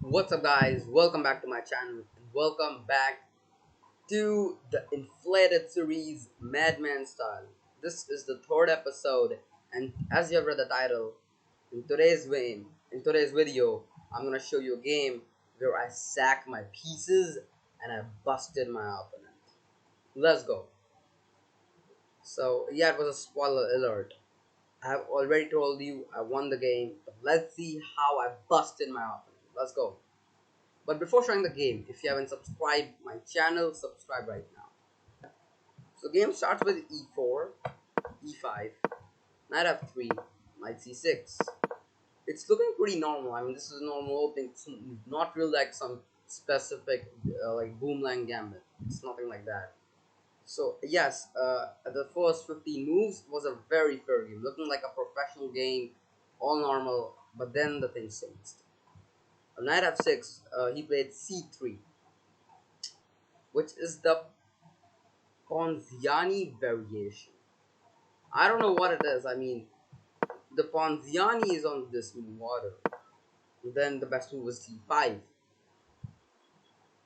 What's up, guys? Welcome back to my channel and welcome back to the inflated series Madman Style. This is the third episode, and as you have read the title, in today's video, I'm gonna show you a game where I sack my pieces and I busted my opponent. Let's go. So yeah, it was a spoiler alert. I have already told you I won the game, but let's see how I busted my opponent. Let's go. But before showing the game, if you haven't subscribed my channel, subscribe right now. So game starts with e4, e5, knight f3, knight c6. It's looking pretty normal. I mean, this is a normal opening. It's not really like some specific like boomlang gambit. It's nothing like that. So yes, the first 15 moves was a very fair game, looking like a professional game, all normal. But then the thing changed. Knight f6, he played c3, which is the Ponziani variation. I don't know what it is. I mean, the Ponziani is on this water. Then the best move was c5.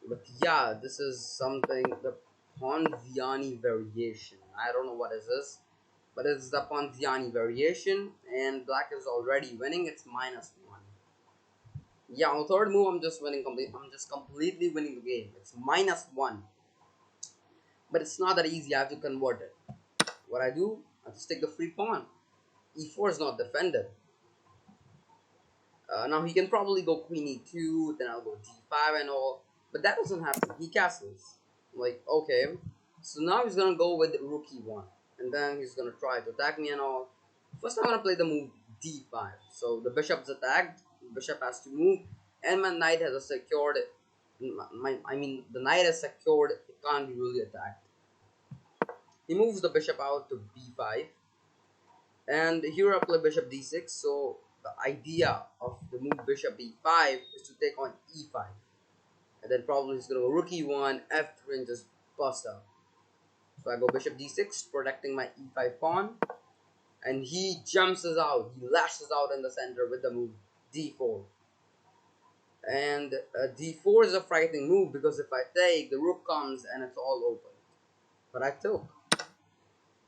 But yeah, this is something, the Ponziani variation. I don't know what is this, but it's the Ponziani variation, and black is already winning. It's -1. Yeah, on the third move, I'm just winning complete. I'm just completely winning the game. It's -1, but it's not that easy. I have to convert it. What I do, I just take the free pawn. E4 is not defended. Now he can probably go queen e2, then I'll go d5 and all, but that doesn't happen. He castles. Like, okay, so now he's gonna go with rook e1, and then he's gonna try to attack me and all. First, I'm gonna play the move d5. So the bishop's attacked, the bishop has to move, and my knight has a secured. The knight is secured. It can't be really attacked. He moves the bishop out to b5. And here I play bishop d6, so the idea of the move bishop e5 is to take on e5. And then probably he's going to go rook e1, f3, and just bust out. So I go bishop d6, protecting my e5 pawn. And he jumps us out, he lashes out in the center with the move d4. And d4 is a frightening move because if I take, the rook comes and it's all open. But I took.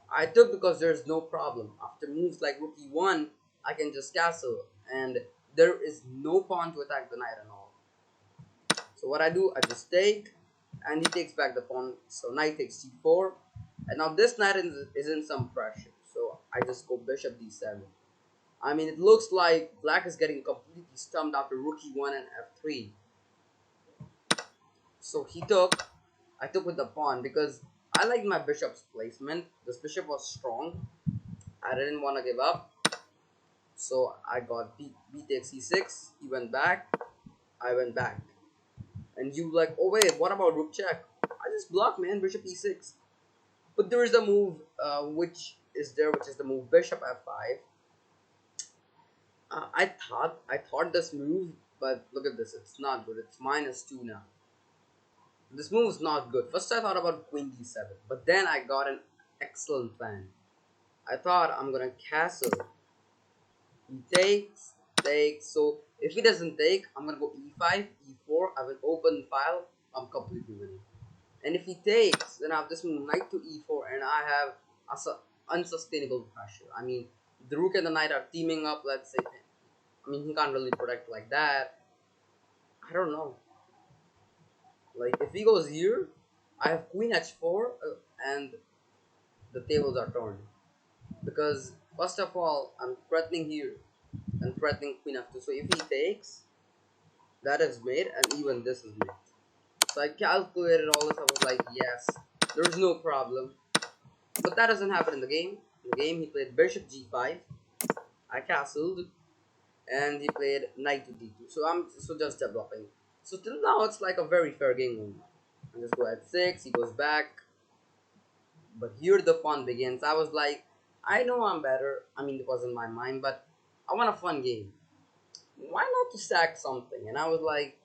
I took because there's no problem. After moves like rook e1, I can just castle, and there is no pawn to attack the knight and all. So what I do, I just take, and he takes back the pawn. So knight takes c4, and now this knight is in some pressure. So I just go bishop d7. I mean, it looks like black is getting completely stumped after rook e1 and f3. So I took with the pawn because I like my bishop's placement. This bishop was strong. I didn't want to give up. So I got b takes c6. He went back. I went back. And you like, oh wait, what about rook check? I just block, man. Bishop e6. But there is a move which is the move bishop f5. I thought this move, but look at this. It's not good. It's -2 now. This move is not good. First I thought about queen d7, but then I got an excellent plan. I thought I'm gonna castle. He takes. So if he doesn't take, I'm gonna go e5, e4. I will open file. I'm completely winning. And if he takes, then I have this move knight to e4, and I have unsustainable pressure. I mean, the rook and the knight are teaming up. Let's say, I mean, he can't really protect like that. I don't know. Like if he goes here, I have queen h4, and the tables are turned because first of all, I'm threatening here and threatening queen f2. So if he takes, that is made, and even this is made. So I calculated all this. I was like, yes, there's no problem. But that doesn't happen in the game. In the game, he played bishop g5. I castled, and he played knight to d2. So I'm just developing. So till now, it's like a very fair game going on. I just go at 6. He goes back. But here the fun begins. I was like, I know I'm better. I mean, it was in my mind, but I want a fun game. Why not to sack something? And I was like,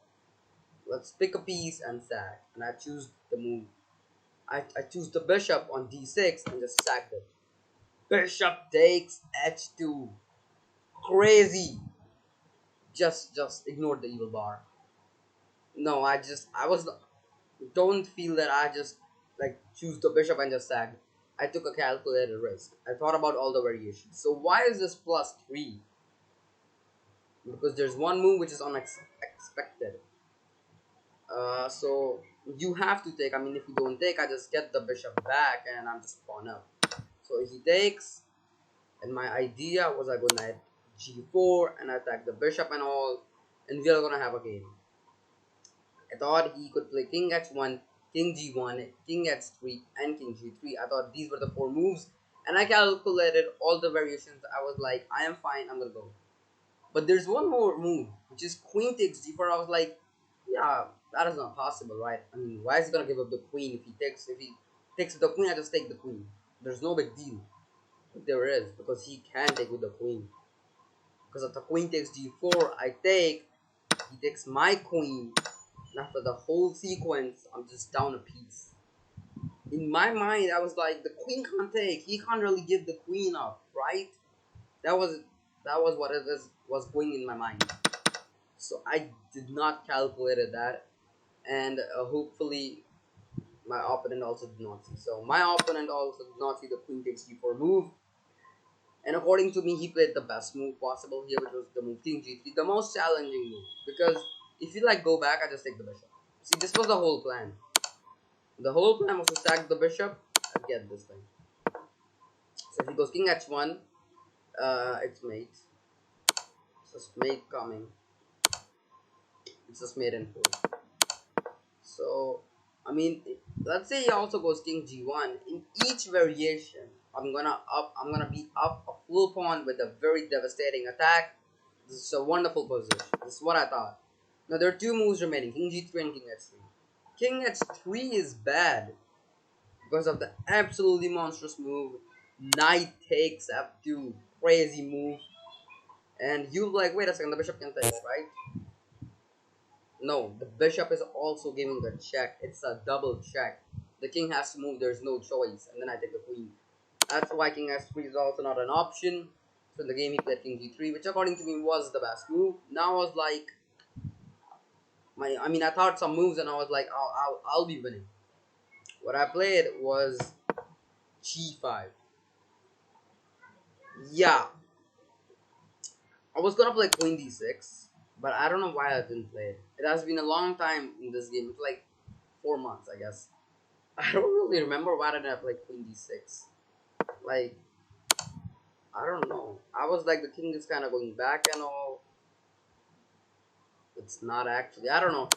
let's pick a piece and sack. And I choose the move. I choose the bishop on d6 and just sacked it. Bishop takes h2. Crazy. Just ignore the evil bar. No, I was don't feel that I just like choose the bishop and just sack. I took a calculated risk. I thought about all the variations. So why is this plus 3? Because there's one move which is unexpected. So you have to take. I mean, if you don't take, I just get the bishop back and I'm just pawn up. So he takes, and my idea was I go knight g4 and attack the bishop and all, and we are gonna have a game. I thought he could play king h1, king g1, king h3, and king g3. I thought these were the four moves, and I calculated all the variations. I was like, I am fine, I'm gonna go. But there's one more move, which is queen takes g4. I was like, yeah, that is not possible, right? I mean, why is he gonna give up the queen if he takes? If he takes the queen, I just take the queen. There's no big deal. But there is, because he can take with the queen. Because if the queen takes g4, I take. He takes my queen. And after the whole sequence, I'm just down a piece. In my mind, I was like, the queen can't take. He can't really give the queen up, right? That was what was going in my mind. So I did not calculate that, and hopefully my opponent also did not see. So my opponent also did not see the queen takes g4 move, and according to me, he played the best move possible here, which was the move king g3, the most challenging move. Because if you like go back, I just take the bishop. See, this was the whole plan. The whole plan was to sack the bishop and get this thing. So if he goes king h1, it's mate. It's just mate coming. It's just mate and 4. So, I mean, let's say he also goes king g1. In each variation, I'm gonna beat up a full pawn with a very devastating attack. This is a wonderful position. This is what I thought. Now there are two moves remaining: king g3 and king h3. King h3 is bad because of the absolutely monstrous move. Knight takes f2, crazy move, and you like, wait a second, the bishop can take, right? No, the bishop is also giving the check. It's a double check. The king has to move, there's no choice, and then I take the queen. That's why king h3 is also not an option. So in the game he played king g3, which according to me was the best move. Now I was like, I thought some moves and I was like, I'll be winning. What I played was g5. Yeah, I was gonna play queen d6, but I don't know why I didn't play it. It has been a long time in this game. It's like 4 months, I guess. I don't really remember why did I play queen d6. Like, I don't know. I was like, the king is kind of going back and all. It's not actually. I don't know.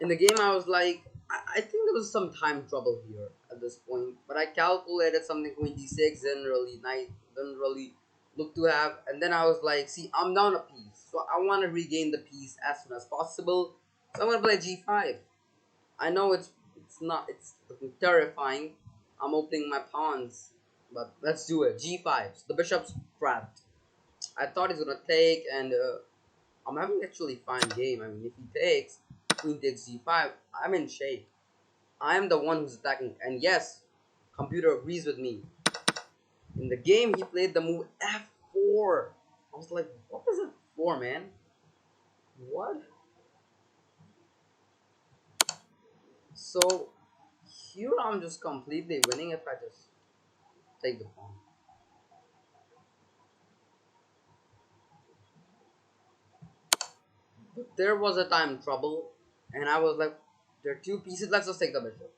In the game, I was like, I think there was some time trouble here at this point. But I calculated something queen d6 didn't really look to have. And then I was like, see, I'm down a piece. So I want to regain the piece as soon as possible. So I'm going to play g5. I know it's looking terrifying. I'm opening my pawns, but let's do it. G5. So the bishop's trapped. I thought he's gonna take, and I'm having actually fine game. I mean, if he takes, queen takes g5, I'm in shape. I'm the one who's attacking, and yes, computer agrees with me. In the game, he played the move f4. I was like, what is f4, man? What? So here I'm just completely winning if I just take the pawn. But there was a time trouble, and I was like, there are two pieces. Let's just take the bishop.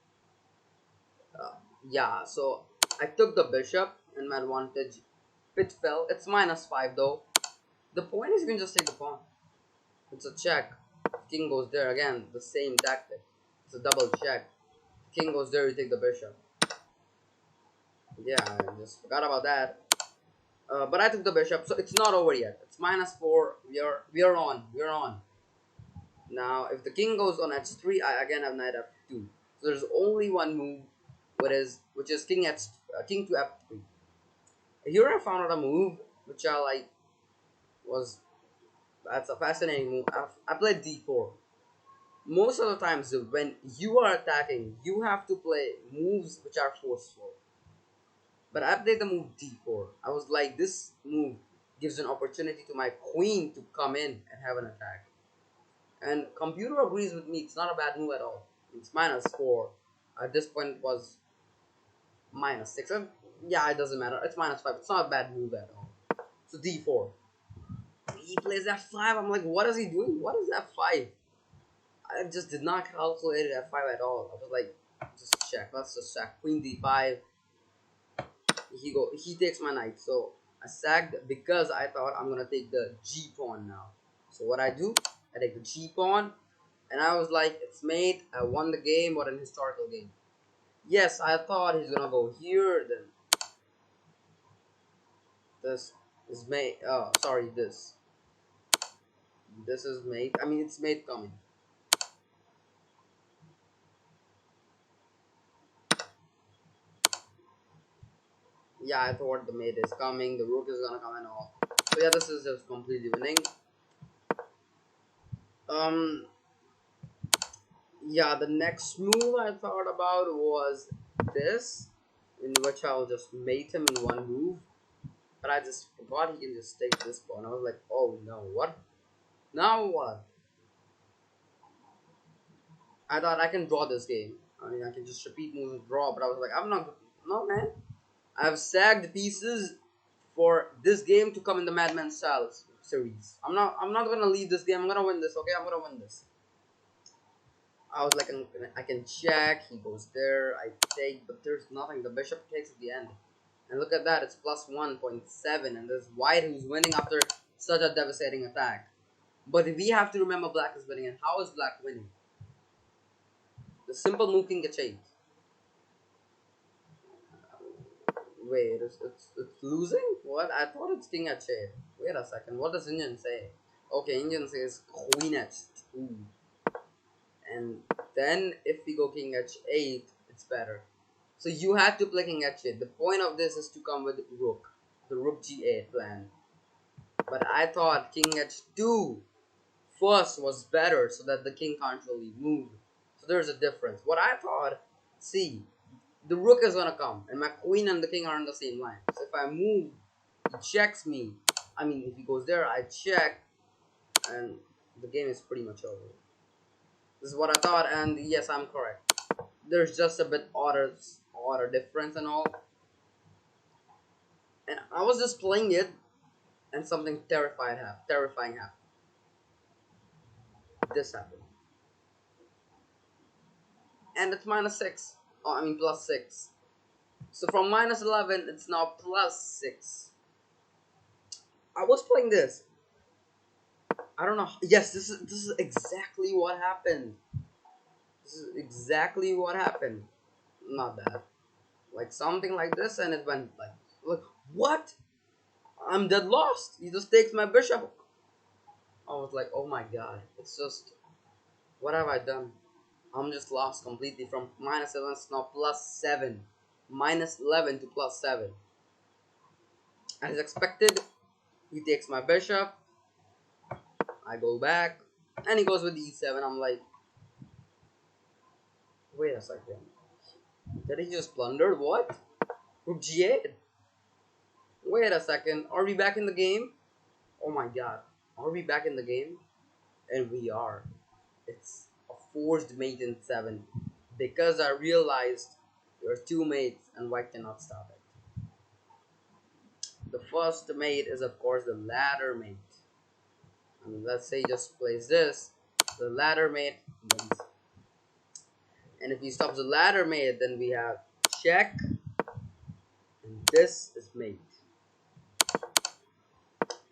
Uh, yeah, so I took the bishop, and my advantage bit fell. It's -5 though. The point is you can just take the pawn. It's a check. King goes there again. The same tactic. It's a double check. King goes there. You take the bishop. Yeah, I just forgot about that. But I took the bishop, so it's not over yet. It's -4. We are on. We're on. Now, if the king goes on h3, I again have knight f2. So there's only one move, which is king to f3. Here I found out a move which I like was that's a fascinating move. I played d4. Most of the times when you are attacking, you have to play moves which are forceful. But I played the move d4. I was like, this move gives an opportunity to my queen to come in and have an attack. And computer agrees with me. It's not a bad move at all. It's -4. At this point, it was -6. And yeah, it doesn't matter. It's -5. It's not a bad move at all. So d4. He plays f5. I'm like, what is he doing? What is f5? I just did not calculate f5 at all. I was like, just check. Let's just check. Queen d5. He takes my knight. So I sagged because I thought I'm gonna take the g pawn now. So what I do, I take the g pawn, and I was like, it's mate. I won the game. What an historical game. Yes, I thought he's gonna go here. Then this is mate. Oh, sorry. This is mate. I mean, it's mate coming. Yeah, I thought the mate is coming. The rook is gonna come and all. So yeah, this is just completely winning. Um, yeah, the next move I thought about was this, in which I'll just mate him in one move. But I just forgot he can just take this pawn. I was like, oh no, what? Now what? I thought I can draw this game. I mean, I can just repeat moves and draw, but I was like, I'm not. No, man. I've sagged pieces for this game to come in the Madman Style series. I'm not gonna leave this game. I'm gonna win this. Okay, I'm gonna win this. I was like, I can check. He goes there. I take, but there's nothing. The bishop takes at the end. And look at that. It's plus 1.7. And there's white who's winning after such a devastating attack. But we have to remember black is winning. And how is black winning? The simple move king h8. Wait, it's losing? What? I thought it's king h8. Wait a second. What does Indian say? Okay, Indian says queen h2. And then if we go king h8, it's better. So you had to play king h8. The point of this is to come with rook. The rook g8 plan. But I thought king h2 first was better so that the king can't really move. So there's a difference. What I thought, see, the rook is gonna come and my queen and the king are on the same line. So if I move, he checks me. I mean, if he goes there, I check, and the game is pretty much over. This is what I thought, and yes, I'm correct. There's just a bit order difference and all. And I was just playing it, and something terrifying happened. This happened, and it's -6. Oh, I mean +6. So from -11, it's now +6. I was playing this. I don't know. Yes, this is exactly what happened. This is exactly what happened. Not that. Like something like this, and it went like what? I'm dead lost. He just takes my bishop. I was like, oh my god. It's just, what have I done? I'm just lost completely from -7 to now +7. -11 to +7. As expected, he takes my bishop. I go back, and he goes with e7. I'm like, wait a second. Did he just blunder? What? Rook g8? Wait a second. Are we back in the game? Oh my god. Are we back in the game? And we are. It's a forced mate in 7. Because I realized there are two mates and white cannot stop it. The first mate is of course the ladder mate. I mean, let's say he just plays this. The ladder mate wins. And if he stops the ladder mate, then we have check. And this is mate.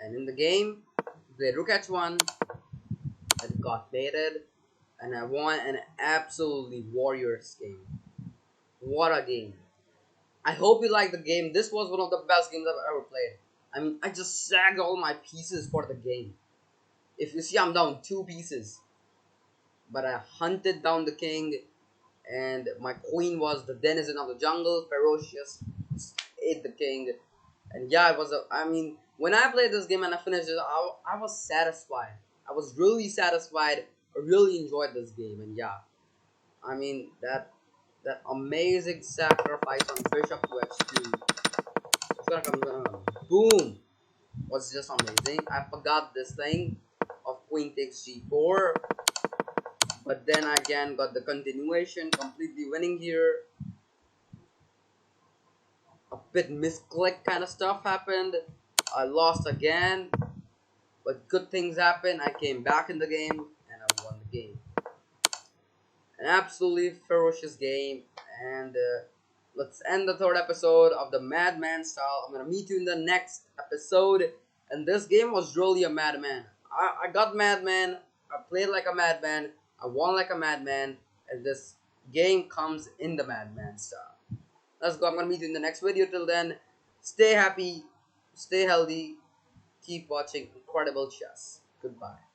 And in the game, play rook h1. It got mated. And I won an absolutely warriors game. What a game. I hope you liked the game. This was one of the best games I've ever played. I mean, I just sagged all my pieces for the game. If you see, I'm down 2 pieces. But I hunted down the king. And my queen was the denizen of the jungle. Ferocious. Ate the king. And yeah, it was I mean, when I played this game and I finished it, I was satisfied. I was really satisfied. I really enjoyed this game. And yeah, I mean, that amazing sacrifice on bishop to h2. It's gonna come, boom, was just amazing. I forgot this thing of queen takes g4. But then I again got the continuation, completely winning here. A bit misclick kind of stuff happened. I lost again, but good things happened. I came back in the game and I won the game. An absolutely ferocious game. And let's end the third episode of the Madman Style. I'm gonna meet you in the next episode. And this game was really a madman. I got madman. I played like a madman. I won like a madman. And this game comes in the Madman Style. Let's go. I'm gonna meet you in the next video. Till then, stay happy, stay healthy, keep watching Incredible Chess. Goodbye.